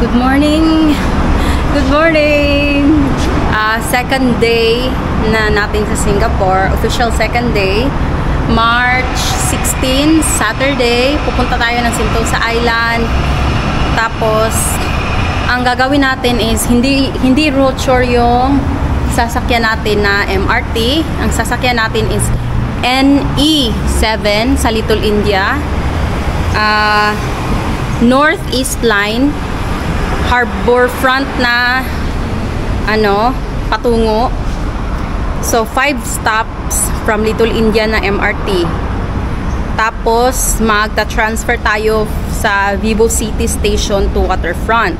Good morning! Good morning! Second day na natin sa Singapore. Official second day. March 16, Saturday. Pupunta tayo ng Sentosa Island. Tapos, ang gagawin natin is hindi roadshow yung sasakyan natin na MRT. Ang sasakyan natin is NE7 sa Little India. Northeast Line. Harbor front na patungo. So 5 stops from Little India na MRT. Tapos magta-transfer tayo sa Vivo City Station to Waterfront.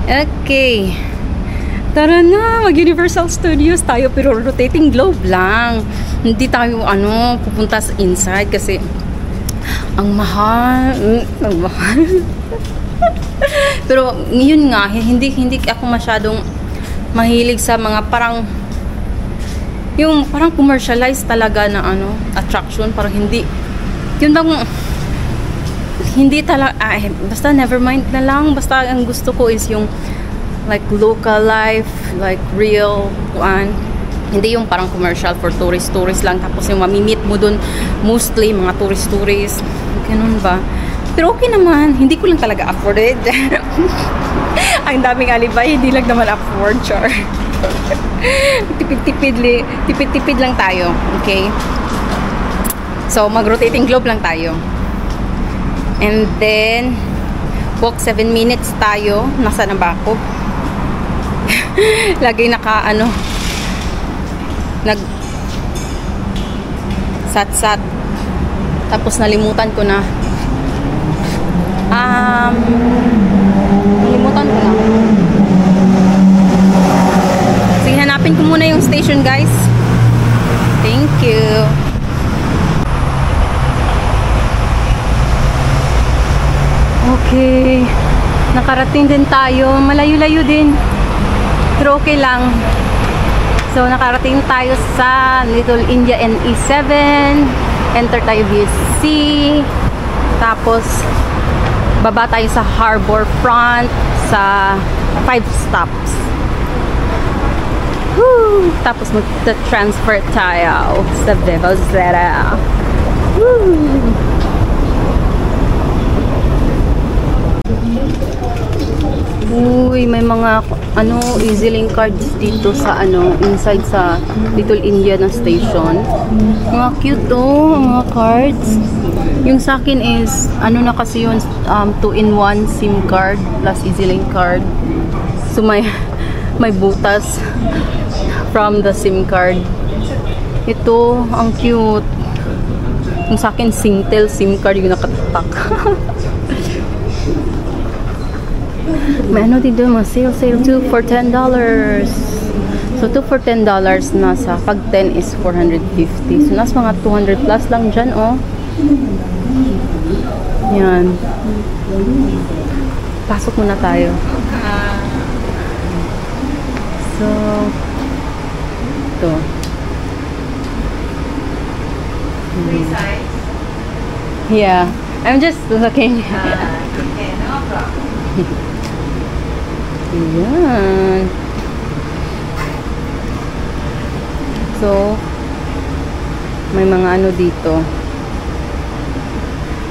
Okay. Tara na, mag-Universal Studios tayo pero rotating globe lang. Hindi tayo pupunta sa inside kasi ang mahal. Ang mahal. Pero yun nga, hindi ako masyadong mahilig sa mga parang commercialized talaga na attraction. Parang hindi talaga, basta never mind na lang. Basta ang gusto ko is yung like local life, like real one. Hindi yung parang commercial for tourist lang, tapos yung mamimit mo dun mostly mga tourist ganun ba. Pero okay naman, hindi ko lang talaga afford. Ang daming alibay, hindi lang naman afford, char. Tipid lang tayo, okay? So, mag-rotating globe lang tayo. And then, walk 7 minutes tayo. Nasa na ba ako? Lagi sat-sat. Tapos nalimutan ko na. Nalimutan ko na. Sige, hanapin ko muna yung station, guys. Thank you. Okay. Nakarating din tayo. Malayo-layo din. Pero okay lang. So, nakarating tayo sa Little India NE7. Enter tayo VC. Tapos, baba tayo sa Harbor Front sa 5 stops. Woo! Tapos mag-transfer tayo sa Vivo City. Woo! Uy, may mga EasyLink cards dito sa inside sa Little India na station. Mga cute mga cards. Yung sa akin is na kasi yun 2-in-1 SIM card plus EasyLink card. So may butas from the SIM card. Ito, ang cute. Yung sa akin Singtel SIM card yung nakatatak. May dito mga sale 2 for $10. So 2 for $10 nasa pag 10 is 450. So nasa mga 200 plus lang dyan yan. Pasok muna tayo. So ito. Yeah, I'm just looking. Okay, no problem. Ayan. So, may mga dito.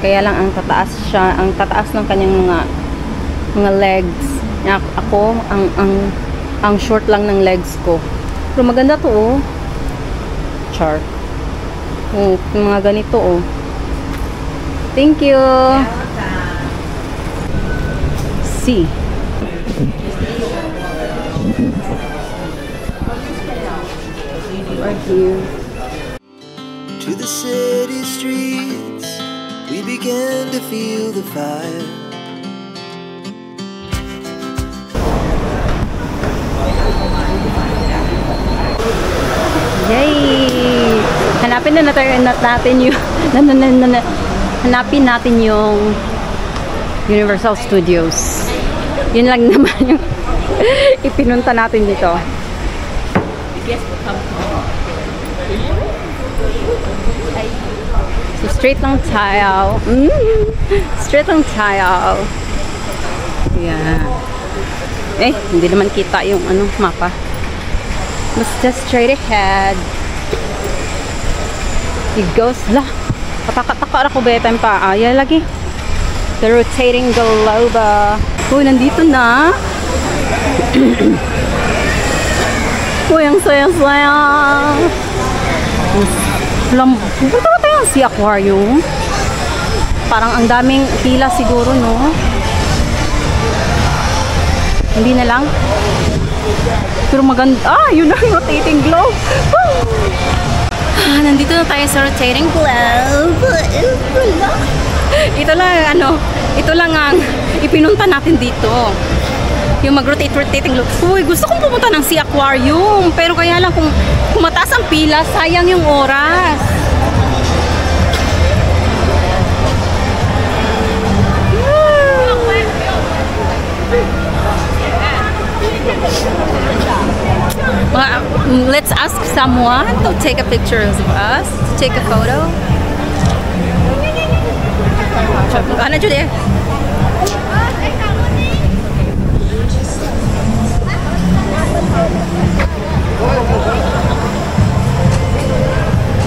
Kaya lang ang tataas ng kanyang mga legs. Ako, ang short lang ng legs ko. Pero maganda to, char. Mga ganito, Thank you. See. Right here. To the city streets, we began to feel the fire. Yay! Hanapin natin yung Universal Studios. Yun lang naman yung ipinunta natin dito. So straight lang tayo. Straight lang tayo. Ayan. Eh, hindi naman kita yung ano, mapa. Basta straight ahead. It goes lah. Pataka-taka ako betang pa. Ay, lagi. The rotating globe. Uy, nandito na. Uy, ang saya-saya. Pupunta ba tayo sa aquarium? Parang ang daming pila siguro, no? Hindi na lang. Pero maganda. Ah, yun na yung rotating globe. Ah, nandito na tayo sa rotating globe. Ito lang ang ipinunta natin dito. Yung mag-rotating globe. Uy, gusto kong pumunta ng Sea Aquarium. Pero kaya lang kung mataas ang pila, sayang yung oras. Let's ask someone to take a picture of us, to take a photo. Ano dyan eh?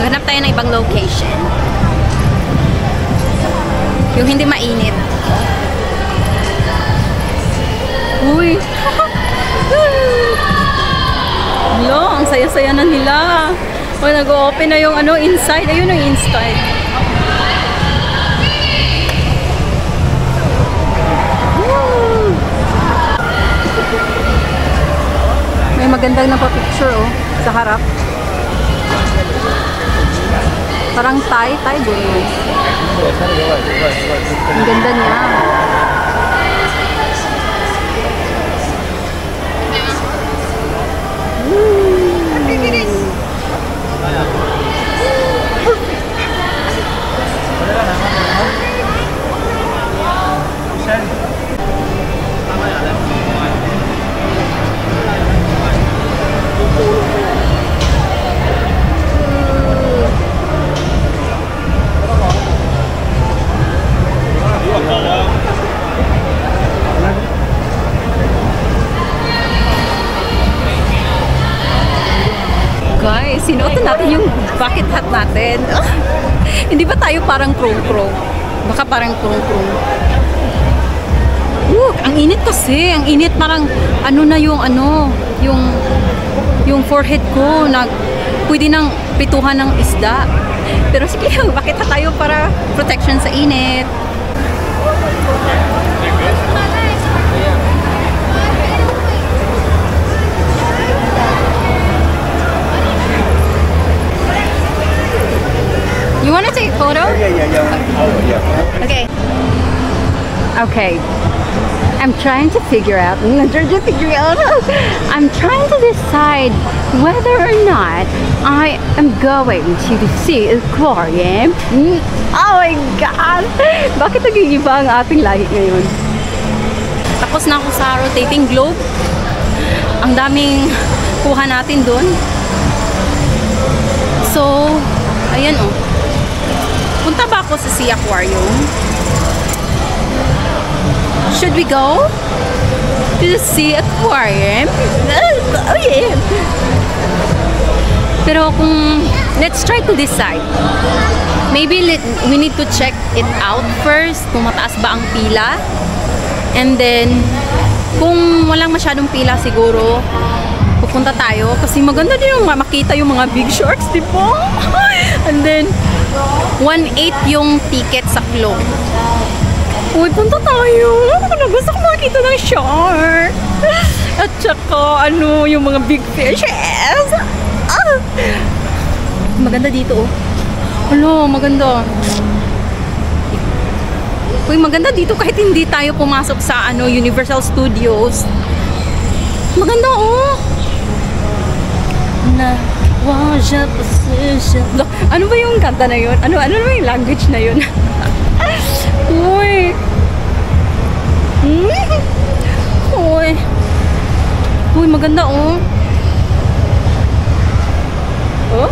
Maghanap tayo ng ibang location. Yung hindi mainit. Uy! Hello, ang saya-saya na nila. O, nag-open na yung ano, inside. Ayun yung inside. Woo! May magandang napapicture, oh, sa harap. Parang Thai doon. Ang ganda niya. Guys, sinuotan natin yung bucket hat natin. Hindi ba tayo parang krong-krong? Baka parang krong-krong. Ang init kasi. Ang init, parang ano na yung yung forehead ko. Pwede nang pituhan ng isda. Pero sige, bakit tayo para protection sa init? You want to take a photo? Yeah. Okay. I'm trying to figure out. I'm trying to decide whether or not I am going to the Sea Aquarium. Oh my God! Bakit nag-iiba ang ating lahi ngayon? Tapos na ako sa rotating globe. Ang daming kuha natin doon. So, ayan oh. Punta ba ako sa Sea Aquarium? Should we go to the Sea Aquarium? Oh yeah. Pero let's try to decide. Maybe we need to check it out first, kung mataas ba ang pila. And then, kung walang masyadong pila siguro, pupunta tayo. Kasi maganda din yung makita yung mga big sharks, di ba? And then, 1.8 yung ticket sa float. Uy, punta tayo. Gusto ko makita ng shark. At saka, yung mga big fishes. Maganda dito, oh. Maganda. Uy, maganda dito kahit hindi tayo pumasok sa Universal Studios. Maganda, oh. Ano ba yung kanta na yun? Ano ba yung language na yun? Uy. Uy, maganda, oh. Oh.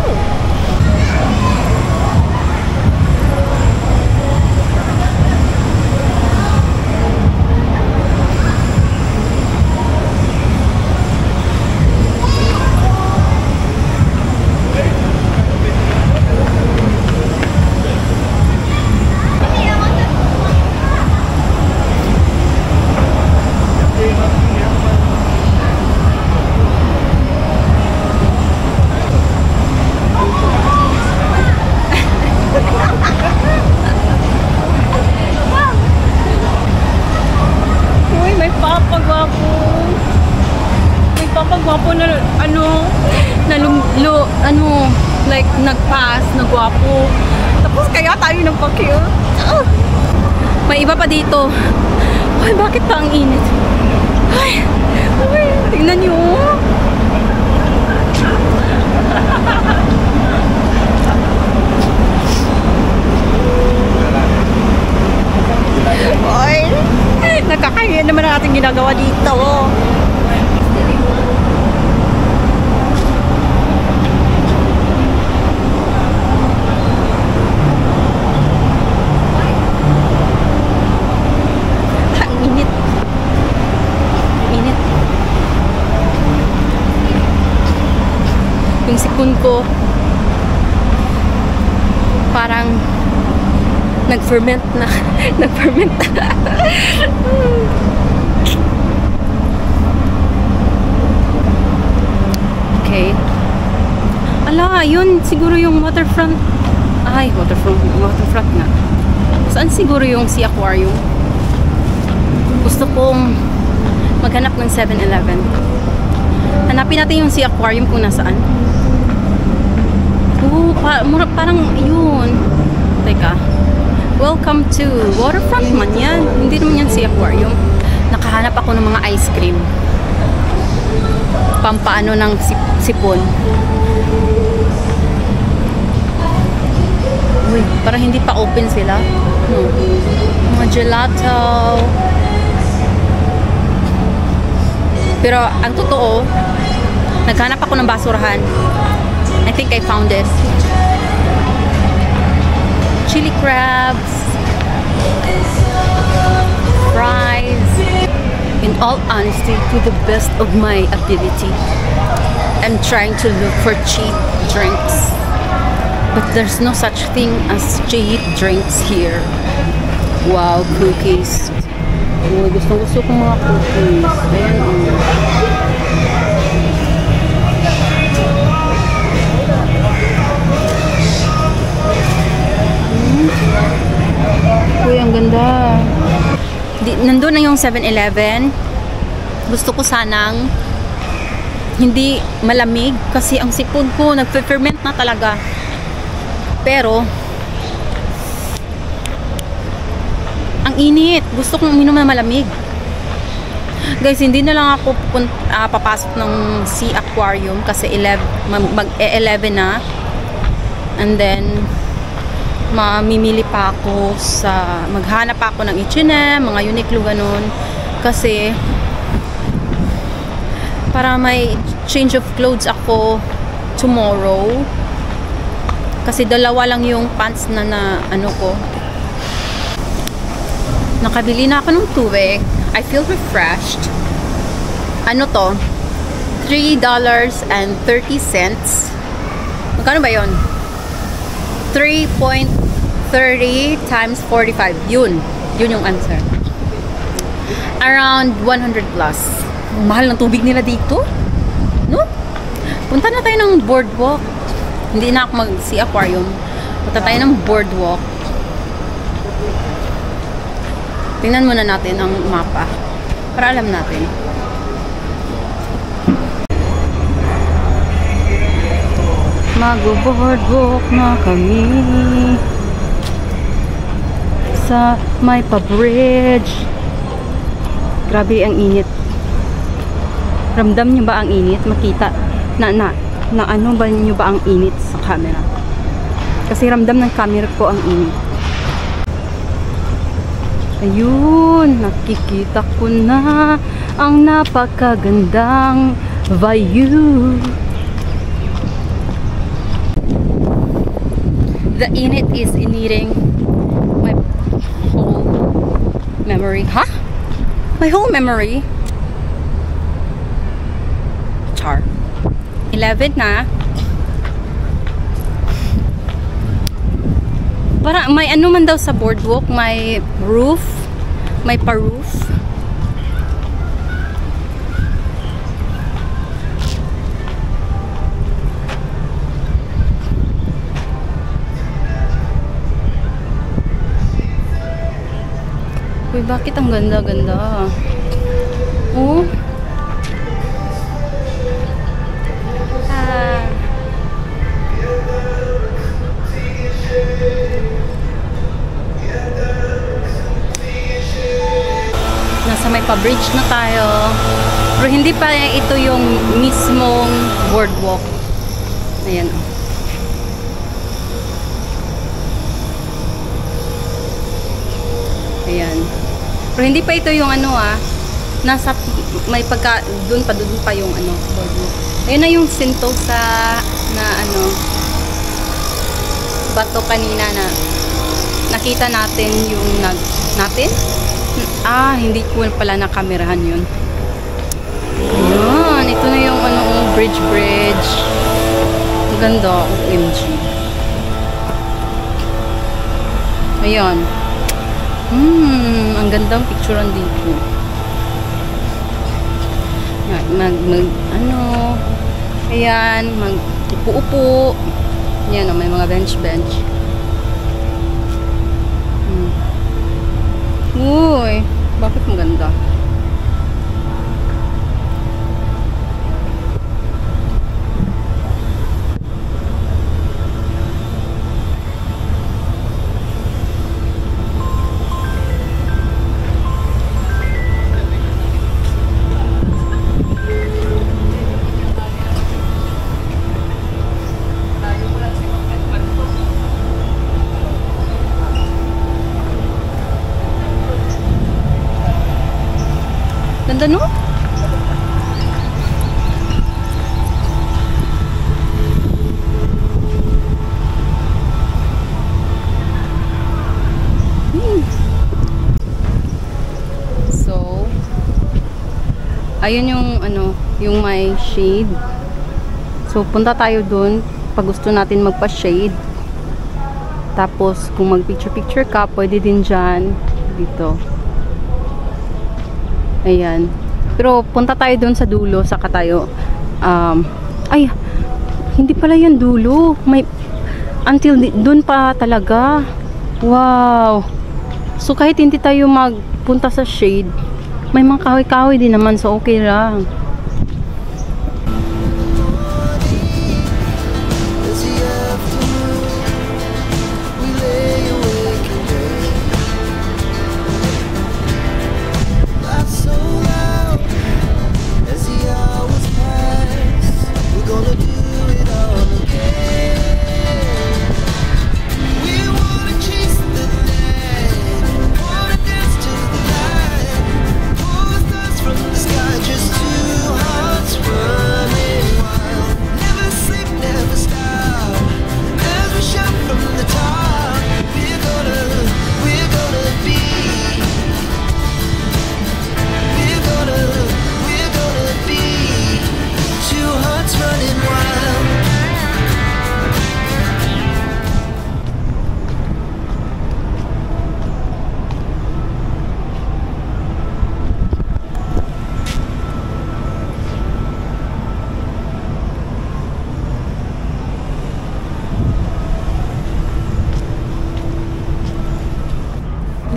gwapo na, like, nag-pass, nagwapo. Tapos kaya tayo nagpa-cute. May iba pa dito. Ay, bakit pa ang init? Ay, tingnan nyo. Ay, nakakahiya naman ang ating ginagawa dito. Ang init. Init. Yung sipon ko parang nag-ferment na. Nag-ferment na. Okay. Ala, yun siguro yung waterfront. Ay, waterfront nga. Saan siguro yung Sea Aquarium? Gusto kong maghanap ng 7-Eleven. Hanapin natin yung Sea Aquarium kung nasaan. Parang yun. Teka. Welcome to waterfront man yan. Hindi naman yan Sea Aquarium. Nakahanap ako ng mga ice cream. Pampaano ng sipon. Uy, parang hindi pa open sila. Mga gelato. Pero ang totoo, naghanap ako ng basurahan. I think I found it. Chili crabs, fries. In all honesty, to the best of my ability, I'm trying to look for cheap drinks. But there's no such thing as cheap drinks here. Wow, cookies. Oh, gusto ko mga cookies. Ayan, Uy, ang ganda. Nandun na yung 7-Eleven. Gusto ko sanang hindi malamig kasi ang sipon ko nagfe-ferment na talaga. Pero ang init. Gusto kong uminom na malamig. Guys, hindi na lang ako papasok ng Sea Aquarium kasi mag-11 na. And then mamimili pa ako sa maghanap pa ako ng H&M, mga Uniqlo ganun kasi para may change of clothes ako tomorrow kasi dalawa lang yung pants na ano ko. Nakabili na ako ng tubig. I feel refreshed. Ano to? $3.30. Magkano ba yun? 3.30 times 45. Yun yung answer. Around 100 plus. Mahal ng tubig nila dito. No? Punta na tayo ng boardwalk. Hindi na ako mag-Sea Aquarium. Punta tayo ng boardwalk. Tingnan muna natin ang mapa. Para alam natin. Mag-boardwalk na kami sa may pa-bridge. Grabe ang init. Ramdam nyo ba ang init? Makita na ano ba nyo ba ang init sa camera? Kasi ramdam ng camera ko ang init. Ayun, nakikita ko na ang napakagandang view. The init is eating my whole memory. Huh? My whole memory? Char. 11 na. Para may ano man daw sa boardwalk, may roof, may pa-roof. Uy, bakit ang ganda-ganda? Oh. nasa may pa-bridge na tayo. Pero hindi pa ito yung mismong boardwalk. Ayan. Ayan. Pero hindi pa ito yung ano nasa may pagka doon pa yung ano boardwalk. Ayun na yung Sentosa na ano bato kanina na nakita natin yung natin? Hindi ko pala nakamerahan yun. Ayan, ito na yung ano bridge. Ang ganda, OMG. Ayan. Ang gandang picturean dito. Ayan, upo-upo. Ayan, may mga bench. Uy, bakit maganda? Ganda no? So, ayun yung ano, yung may shade. So, punta tayo dun pag gusto natin magpa-shade. Tapos, kung mag-picture ka, pwede din dyan, dito. Ayan. Pero punta tayo doon sa dulo, saka tayo ay, hindi pala yan dulo. May until doon pa talaga. Wow. So kahit hindi tayo magpunta sa shade, may mga kahoy-kahoy din naman, so okay lang.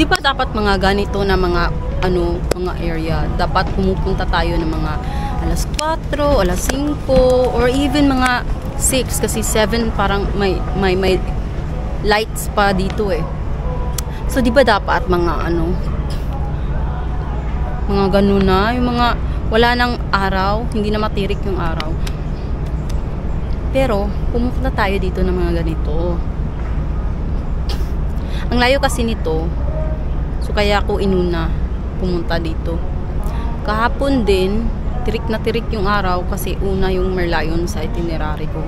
Di ba dapat mga ganito na mga mga area, dapat pumupunta tayo ng mga alas 4, alas 5 or even mga 6 kasi 7 parang may lights pa dito eh. So di ba dapat mga mga ganun na, yung mga wala nang araw, hindi na matirik yung araw. Pero pumunta tayo dito ng mga ganito. Ang layo kasi nito. So kaya ako inuna pumunta dito. Kahapon din, tirik na tirik yung araw kasi una yung Merlion sa itinerary ko.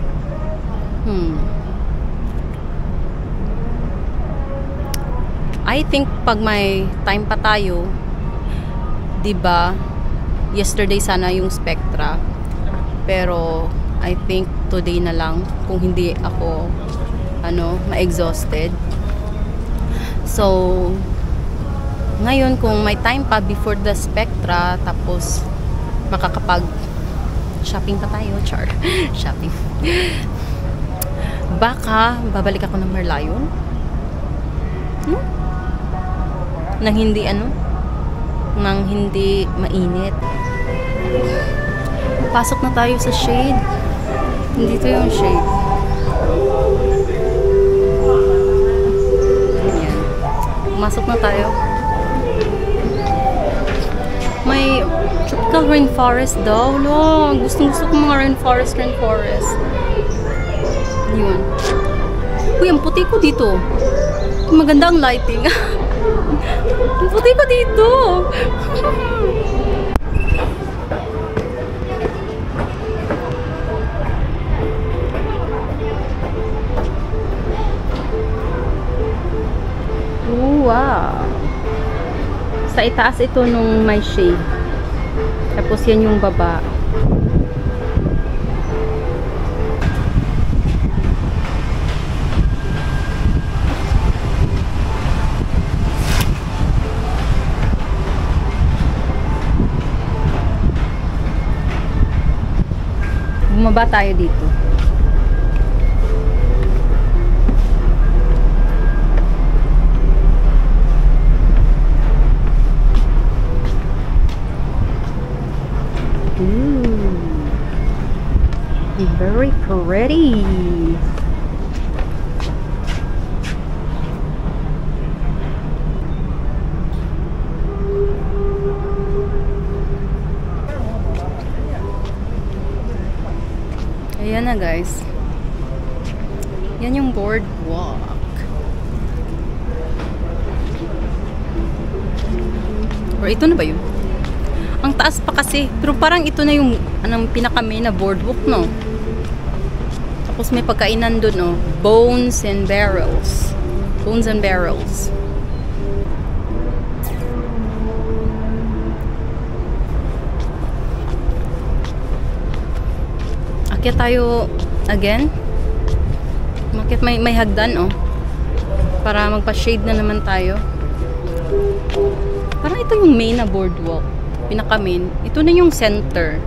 I think pag may time pa tayo, 'di ba? Yesterday sana yung Spectra. Pero I think today na lang kung hindi ako ma-exhausted. So ngayon, kung may time pa before the Spectra, tapos makakapag shopping pa tayo, char. Shopping. Baka babalik ako ng Merlion. Nang hindi nang hindi mainit. Pasok na tayo sa shade. Hindi to yung shade. Ayan. Pumasok na tayo. Tropical rainforest daw. Lo, gustong-gusto ko mga rainforest. Yun. Uy, ang puti ko dito. Maganda ang lighting. Ang puti ko dito. Wow. Sa itaas ito nung may shade. Tapos yan yung baba. Bumaba tayo dito. Very pretty. Ayan na guys. Yan yung boardwalk. Or ito na ba yun? Ang taas pa kasi. Pero parang ito na yung pinaka-main na boardwalk, no? Tapos may pagkainan dun, no? Bones and barrels. Bones and barrels. Akyat tayo again. Bakit may hagdan, oh? Para magpa-shade na naman tayo. Parang ito yung main na boardwalk. Pinaka-main. Ito na yung center.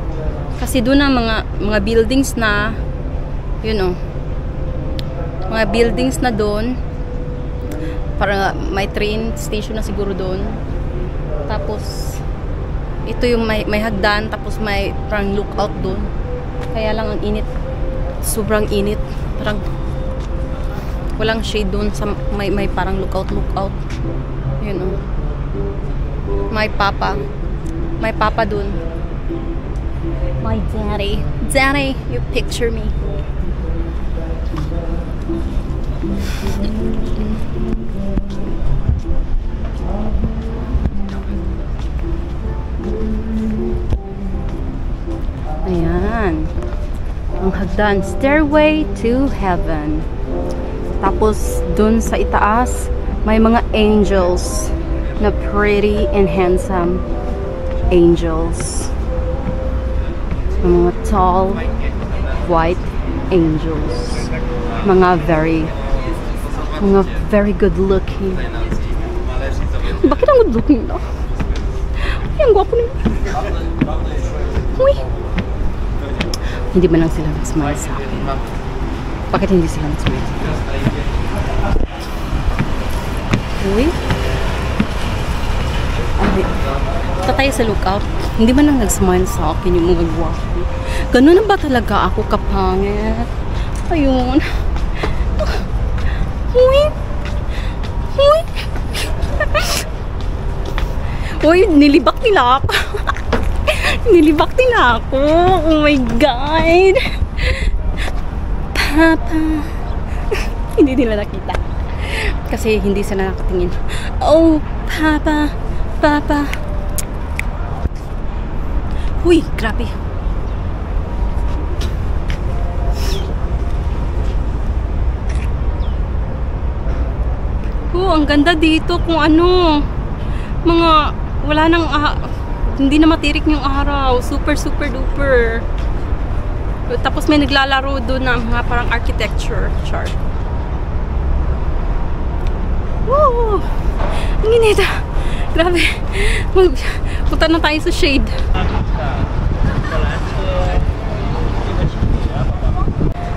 Kasi doon na mga buildings na yun, oh. Mga buildings na doon. Para may train station na siguro doon. Tapos ito yung may hagdan. Tapos may parang lookout doon. Kaya lang ang init. Sobrang init. Parang walang shade doon sa may parang lookout. Yun, oh. May papa doon. My daddy, you picture me. Ayan. Ang hagdan, Stairway to Heaven. Tapos dun sa itaas, may mga angels na pretty and handsome angels. Mga tall white angels. Mga very good looking. Bakit ang good looking na? Ay, ang gwapo nila. Uy. Hindi ba lang sila nag-smile sa akin? Bakit hindi sila nag-smile sa akin? Uy. Ay, ito tayo sa lookout. Hindi man lang nag-smile sa akin yung mga gwapo. Ganun na ba talaga ako kapangit? Ayun. Uy. Uy. Uy, nilibak nila ako. Nilibak nila ako. Oh my God. Papa. Hindi nila nakita. Kasi hindi sila nakatingin. Oh, Papa. Papa. Uy, grabe. Ang ganda dito kung ano. Mga, wala nang, hindi na matirik yung araw. Super duper. Tapos may naglalaro doon na mga parang architecture chart. Woo! Ang inita. Grabe. Punta na tayo sa shade.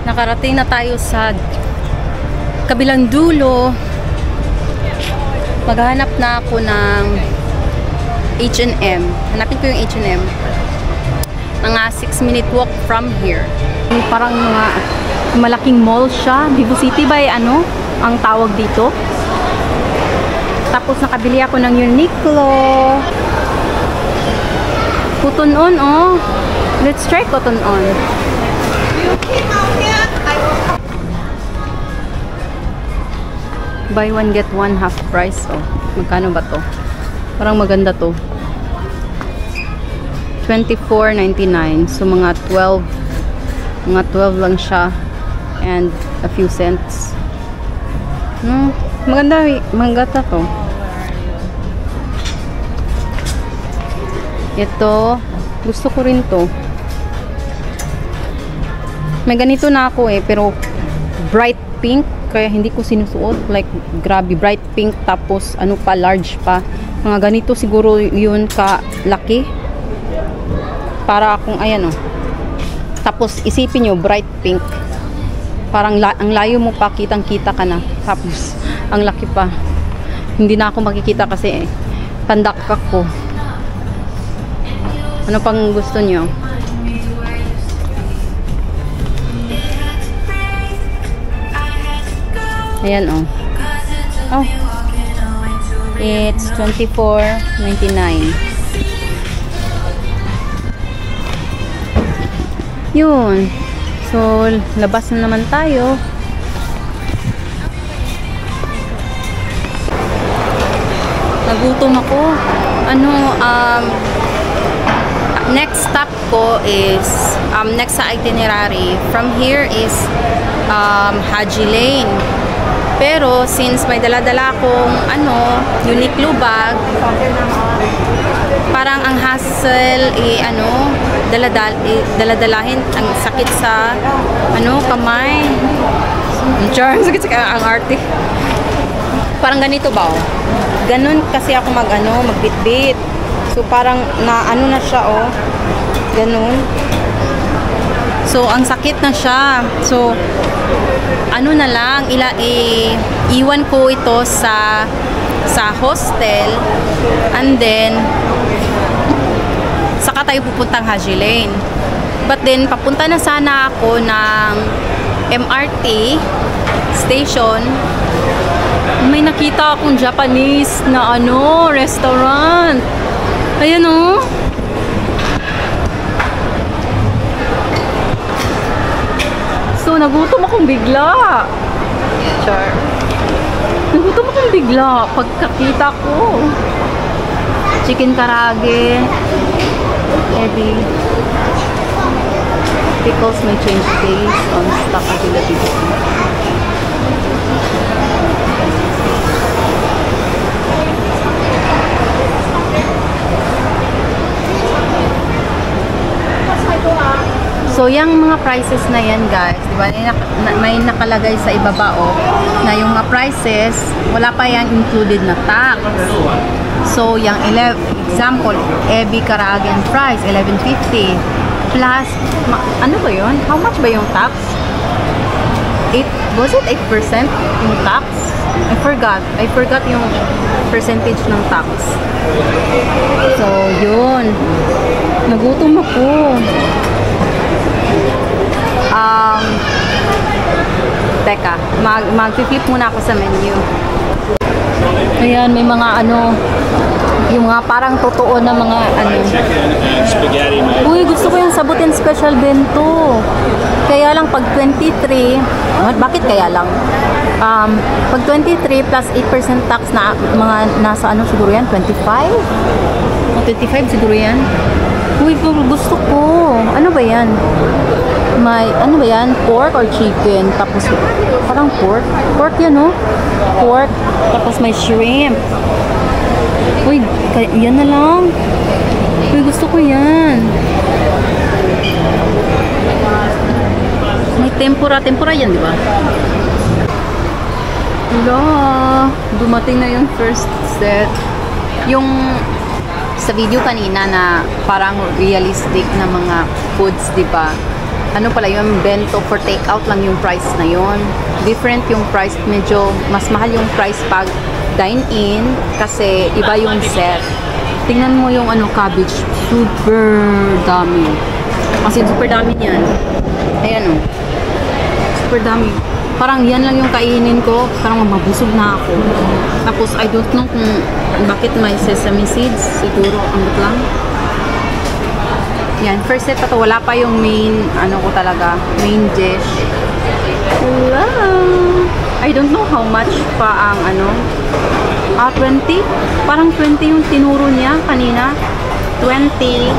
Nakarating na tayo sa kabilang dulo. Maghahanap na ako ng H&M. Hanapin ko yung H&M. Mga 6-minute walk from here. Parang mga malaking mall siya. Vivo City ba ano ang tawag dito? Tapos nakabili ako ng Uniqlo. Cotton on, oh. Let's try cotton on. You keep out here. I will come. Buy one get one half price, oh. Magkano ba to? Parang maganda to. $24.99. So mga 12 lang siya and a few cents. Maganda to. Ito, gusto ko rin to. May ganito na ako pero bright pink, kaya hindi ko sinusuot. Like, grabe, bright pink, tapos ano pa, large pa. Mga ganito siguro yun kalaki. Para akong, ayan o. Tapos, isipin nyo, bright pink. Parang ang layo mo pa, kitang-kita ka na. Tapos, ang laki pa. Hindi na ako makikita kasi pandakak ko. Ano pang gusto nyo? Ayan oh. Oh. It's $24.99. Yun. So, labas na naman tayo. Nagutom ako. Next stop ko is next sa itinerary from here is Haji Lane. Pero since may dala-dala akong Uniqlo bag, parang ang hassle daladalahin, ang sakit sa kamay. Sakit sa ang arte. Parang ganito ba? Ganun kasi ako magbitbit. So parang na siya ganun. So ang sakit na siya. So na lang iwan ko ito sa hostel, and then saka tayo pupuntang Haji Lane. But then papunta na sana ako ng MRT station. May nakita akong Japanese na restaurant. Ayan o. So, nagutom akong bigla. Char. Nagutom akong bigla pagkakita ko. Chicken karage. Ebi. Pickles may change taste on stock availability. So, yung mga prices na yan, guys, diba, may nakalagay sa ibaba, na yung mga prices, wala pa yan included na tax. So, yung example, Ebi Karage and fries, $11.50. Plus, ano ba yun? How much ba yung tax? Was it 8% yung tax? I forgot yung percentage ng tax. So, yun. Nagutom ako. Teka, mag-flip muna ako sa menu. Ayan, may mga yung mga parang totoo na mga Spaghetti, man. Uy, gusto ko yung sabutin special bento. Kaya lang pag 23, bakit kaya lang? Pag 23 plus 8% tax na mga nasa siguro yan? 25? O 25 siguro yan? Uy, gusto ko. Ano ba yan? May, ba yan? Pork or chicken? Tapos, parang pork. Pork yan, Pork. Tapos may shrimp. Uy, yan na lang. Uy, gusto ko yan. May tempura. Tempura yan, di ba? Wala. Dumating na yung first set. Yung sa video kanina na parang realistic na mga foods, di ba? Pala yung bento for takeout lang yung price na yon. Different yung price, medyo mas mahal yung price pag dine-in kasi iba yung set. Tingnan mo yung cabbage, super dami. Kasi super dami niyan. Ayan super dami. Parang yan lang yung kainin ko, parang mabusog na ako. Tapos I don't know kung bakit may sesame seeds, siguro ang lang. Yan, first set pa to. Wala pa yung main, ano ko talaga, main dish. Wow! I don't know how much pa ang ano. 20? Parang 20 yung tinuro niya kanina. 20.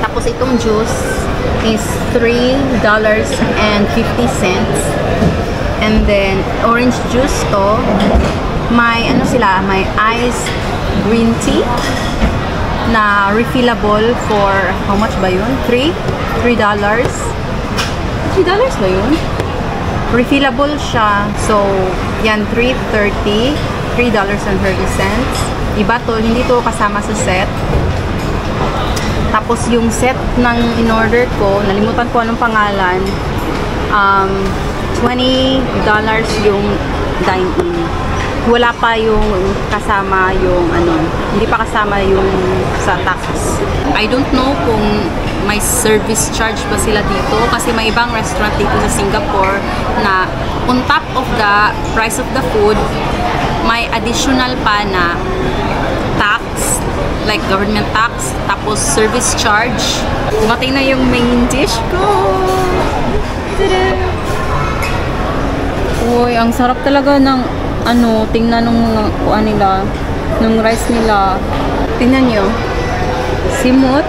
Tapos itong juice is $3.50. And then, orange juice to. May, ano sila, may iced green tea na refillable for, how much ba yun? $3? $3 ba yun? Refillable siya. So, yan, $3.30. $3.30. Iba to, hindi to kasama sa set. Tapos, yung set ng in-order ko, nalimutan ko anong pangalan. $20 yung dine-in. Wala pa yung kasama yung ano, hindi pa kasama yung sa tax. I don't know kung may service charge ba sila dito kasi may ibang restaurant dito sa Singapore na on top of the price of the food, may additional pa na tax, like government tax, tapos service charge. Dumating na yung main dish ko. Tada! Uy, ang sarap talaga ng ano, tingnan nung mga kuha nila, nung rice nila. Tingnan nyo. Simot.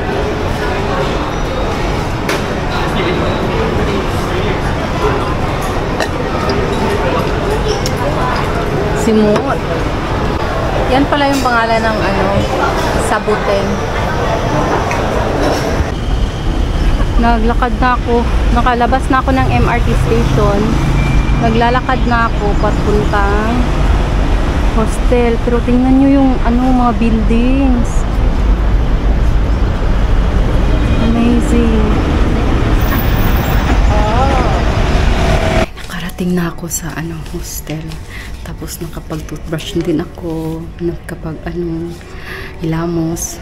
Simot. Yan pala yung pangalan ng ano, sabuten. Naglakad na ako. Nakalabas na ako ng MRT station. Naglalakad na ako papuntang hostel. Pero tingnan nyo yung ano, mga buildings. Amazing. Nakarating na ako sa ano, hostel. Tapos nakapag-toothbrush din ako. Nakapag ano, hilamos.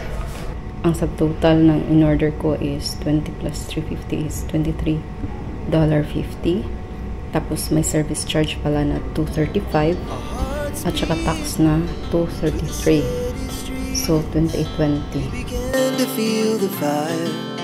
Ang subtotal ng in-order ko is 20 plus 350 is $23.50. Tapos may service charge pala na $2.35 at saka tax na $2.33. So $28.20. Began to feel the fire.